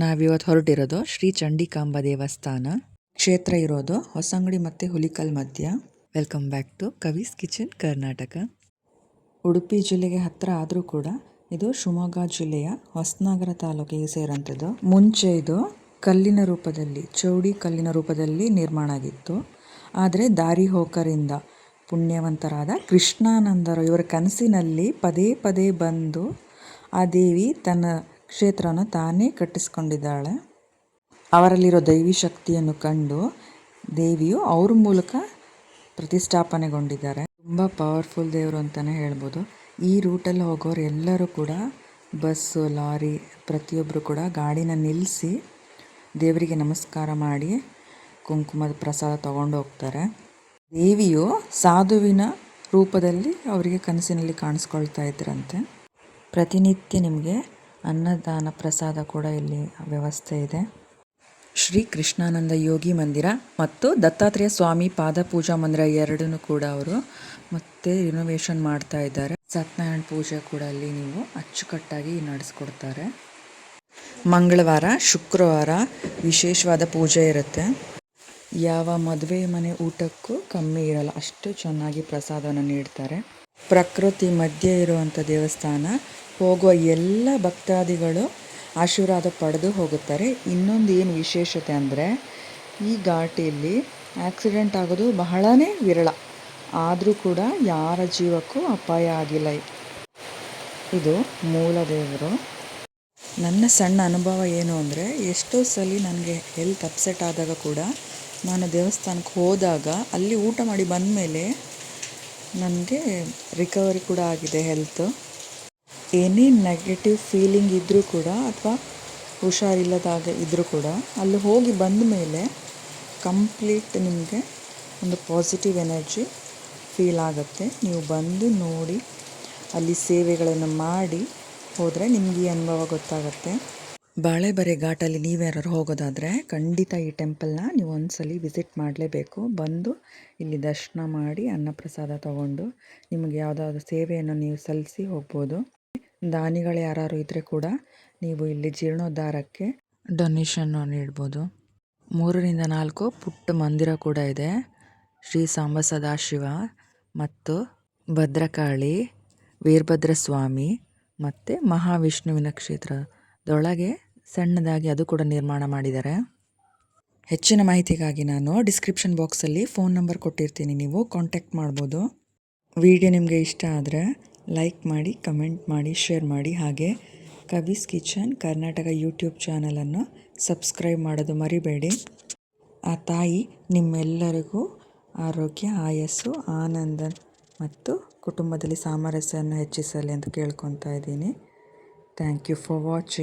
ನಾವಿವತ್ತು ಹೊರಟಿರೋದು ಶ್ರೀ ಚಂಡಿಕಾಂಬ ದೇವಸ್ಥಾನ. ಕ್ಷೇತ್ರ ಇರೋದು ಹೊಸಂಗಡಿ ಮತ್ತು ಹುಲಿಕಲ್ ಮಧ್ಯ. Welcome back to Kavi's kitchen Karnataka. Udupi ಜಿಲ್ಲೆಗೆ ಹತ್ತಿರ ಆದರೂ ಕೂಡ ಇದು ಶಿವಮೊಗ್ಗ ಜಿಲ್ಲೆಯ ಹೊಸನಗರ ತಾಲೂಕಿಗೆ ಸೇರೋಂಥದ್ದು. ಮುಂಚೆ ಇದು ಕಲ್ಲಿನ ರೂಪದಲ್ಲಿ, ಚೌಡಿ ಕಲ್ಲಿನ ರೂಪದಲ್ಲಿ ನಿರ್ಮಾಣ ಆಗಿತ್ತು. ಆದರೆ ದಾರಿ ಹೋಕರಿಂದ ಪುಣ್ಯವಂತರಾದ ಕೃಷ್ಣಾನಂದರು ಇವರ ಕನಸಿನಲ್ಲಿ ಪದೇ ಪದೇ ಬಂದು ಆ ದೇವಿ ತನ್ನ ಕ್ಷೇತ್ರವನ್ನು ತಾನೇ ಕಟ್ಟಿಸ್ಕೊಂಡಿದ್ದಾಳೆ. ಅವರಲ್ಲಿರೋ ದೈವಿ ಶಕ್ತಿಯನ್ನು ಕಂಡು ದೇವಿಯು ಅವ್ರ ಮೂಲಕ ಪ್ರತಿಷ್ಠಾಪನೆಗೊಂಡಿದ್ದಾರೆ. ತುಂಬ ಪವರ್ಫುಲ್ ದೇವರು ಅಂತಲೇ ಹೇಳ್ಬೋದು. ಈ ರೂಟಲ್ಲಿ ಹೋಗೋರು ಎಲ್ಲರೂ ಕೂಡ ಬಸ್ಸು, ಲಾರಿ ಪ್ರತಿಯೊಬ್ಬರು ಕೂಡ ಗಾಡಿನ ನಿಲ್ಲಿಸಿ ದೇವರಿಗೆ ನಮಸ್ಕಾರ ಮಾಡಿ ಕುಂಕುಮದ ಪ್ರಸಾದ ತಗೊಂಡು ಹೋಗ್ತಾರೆ. ದೇವಿಯು ಸಾಧುವಿನ ರೂಪದಲ್ಲಿ ಅವರಿಗೆ ಕನಸಿನಲ್ಲಿ ಕಾಣಿಸ್ಕೊಳ್ತಾ ಇದ್ರಂತೆ. ಪ್ರತಿನಿತ್ಯ ನಿಮಗೆ ಅನ್ನದಾನ ಪ್ರಸಾದ ಕೂಡ ಇಲ್ಲಿ ವ್ಯವಸ್ಥೆ ಇದೆ. ಶ್ರೀ ಕೃಷ್ಣಾನಂದ ಯೋಗಿ ಮಂದಿರ ಮತ್ತು ದತ್ತಾತ್ರೇಯ ಸ್ವಾಮಿ ಪಾದ ಪೂಜಾ ಮಂದಿರ ಎರಡನ್ನೂ ಕೂಡ ಅವರು ಮತ್ತೆ ರಿನೋವೇಷನ್ ಮಾಡ್ತಾ ಇದ್ದಾರೆ. ಸತ್ಯನಾರಾಯಣ ಪೂಜೆ ಕೂಡ ಅಲ್ಲಿ ನೀವು ಅಚ್ಚುಕಟ್ಟಾಗಿ ನಡೆಸ್ಕೊಡ್ತಾರೆ. ಮಂಗಳವಾರ, ಶುಕ್ರವಾರ ವಿಶೇಷವಾದ ಪೂಜೆ ಇರುತ್ತೆ. ಯಾವ ಮದುವೆ ಮನೆ ಊಟಕ್ಕೂ ಕಮ್ಮಿ ಇರಲ್ಲ, ಅಷ್ಟು ಚೆನ್ನಾಗಿ ಪ್ರಸಾದವನ್ನು ನೀಡ್ತಾರೆ. ಪ್ರಕೃತಿ ಮಧ್ಯೆ ಇರುವಂಥ ದೇವಸ್ಥಾನ. ಹೋಗುವ ಎಲ್ಲ ಭಕ್ತಾದಿಗಳು ಆಶೀರ್ವಾದ ಪಡೆದು ಹೋಗುತ್ತಾರೆ. ಇನ್ನೊಂದು ಏನು ವಿಶೇಷತೆ ಅಂದರೆ ಈ ಘಾಟಿಯಲ್ಲಿ ಆಕ್ಸಿಡೆಂಟ್ ಆಗೋದು ಬಹಳನೇ ವಿರಳ, ಆದರೂ ಕೂಡ ಯಾರ ಜೀವಕ್ಕೂ ಅಪಾಯ ಆಗಿಲ್ಲ. ಇದು ಮೂಲ ದೇವರು. ನನ್ನ ಸಣ್ಣ ಅನುಭವ ಏನು ಅಂದರೆ, ಎಷ್ಟೋ ಸಲ ನನಗೆ ಹೆಲ್ತ್ ಅಪ್ಸೆಟ್ ಆದಾಗ ಕೂಡ ನಾನು ದೇವಸ್ಥಾನಕ್ಕೆ ಹೋದಾಗ ಅಲ್ಲಿ ಊಟ ಮಾಡಿ ಬಂದ ಮೇಲೆ ನನಗೆ ರಿಕವರಿ ಕೂಡ ಆಗಿದೆ ಹೆಲ್ತು. ಏನೇ ನೆಗೆಟಿವ್ ಫೀಲಿಂಗ್ ಇದ್ದರೂ ಕೂಡ ಅಥವಾ ಹುಷಾರಿಲ್ಲದಾಗ ಇದ್ದರೂ ಕೂಡ ಅಲ್ಲಿ ಹೋಗಿ ಬಂದ ಮೇಲೆ ಕಂಪ್ಲೀಟ್ ನಿಮಗೆ ಒಂದು ಪಾಸಿಟಿವ್ ಎನರ್ಜಿ ಫೀಲ್ ಆಗುತ್ತೆ. ನೀವು ಬಂದು ನೋಡಿ ಅಲ್ಲಿ ಸೇವೆಗಳನ್ನು ಮಾಡಿ ಹೋದರೆ ನಿಮಗೆ ಈ ಅನುಭವ ಗೊತ್ತಾಗುತ್ತೆ. ಬಾಳೆಬರೆ ಘಾಟಲ್ಲಿ ನೀವ್ಯಾರು ಹೋಗೋದಾದರೆ ಖಂಡಿತ ಈ ಟೆಂಪಲ್ನ ನೀವು ಒಂದ್ಸಲಿ ವಿಸಿಟ್ ಮಾಡಲೇಬೇಕು. ಬಂದು ಇಲ್ಲಿ ದರ್ಶನ ಮಾಡಿ ಅನ್ನಪ್ರಸಾದ ತಗೊಂಡು ನಿಮಗೆ ಯಾವುದಾದ್ರು ಸೇವೆಯನ್ನು ನೀವು ಸಲ್ಲಿಸಿ ಹೋಗ್ಬೋದು. ದಾನಿಗಳು ಯಾರು ಇದ್ದರೆ ಕೂಡ ನೀವು ಇಲ್ಲಿ ಜೀರ್ಣೋದ್ಧಾರಕ್ಕೆ ಡೊನೇಷನ್ನು ನೀಡ್ಬೋದು. 3ರಿಂದ 4 ಪುಟ್ಟ ಮಂದಿರ ಕೂಡ ಇದೆ. ಶ್ರೀ ಸಾಂಬ ಸದಾಶಿವ ಮತ್ತು ಭದ್ರಕಾಳಿ, ವೀರಭದ್ರ ಸ್ವಾಮಿ ಮತ್ತು ಮಹಾವಿಷ್ಣುವಿನ ಕ್ಷೇತ್ರದೊಳಗೆ ಸಣ್ಣದಾಗಿ ಅದು ಕೂಡ ನಿರ್ಮಾಣ ಮಾಡಿದ್ದಾರೆ. ಹೆಚ್ಚಿನ ಮಾಹಿತಿಗಾಗಿ ನಾನು ಡಿಸ್ಕ್ರಿಪ್ಷನ್ ಬಾಕ್ಸಲ್ಲಿ ಫೋನ್ ನಂಬರ್ ಕೊಟ್ಟಿರ್ತೀನಿ, ನೀವು ಕಾಂಟ್ಯಾಕ್ಟ್ ಮಾಡ್ಬೋದು. ವಿಡಿಯೋ ನಿಮಗೆ ಇಷ್ಟ ಆದರೆ ಲೈಕ್ ಮಾಡಿ, ಕಮೆಂಟ್ ಮಾಡಿ, ಶೇರ್ ಮಾಡಿ. ಹಾಗೆ ಕವಿಸ್ ಕಿಚನ್ ಕರ್ನಾಟಕ ಯೂಟ್ಯೂಬ್ ಚಾನಲನ್ನು ಸಬ್ಸ್ಕ್ರೈಬ್ ಮಾಡೋದು ಮರಿಬೇಡಿ. ಆ ತಾಯಿ ನಿಮ್ಮೆಲ್ಲರಿಗೂ ಆರೋಗ್ಯ, ಆಯಸ್ಸು, ಆನಂದ ಮತ್ತು ಕುಟುಂಬದಲ್ಲಿ ಸಾಮರಸ್ಯವನ್ನು ಹೆಚ್ಚಿಸಲಿ ಅಂತ ಕೇಳ್ಕೊತಾ ಇದ್ದೀನಿ. Thank you for watching.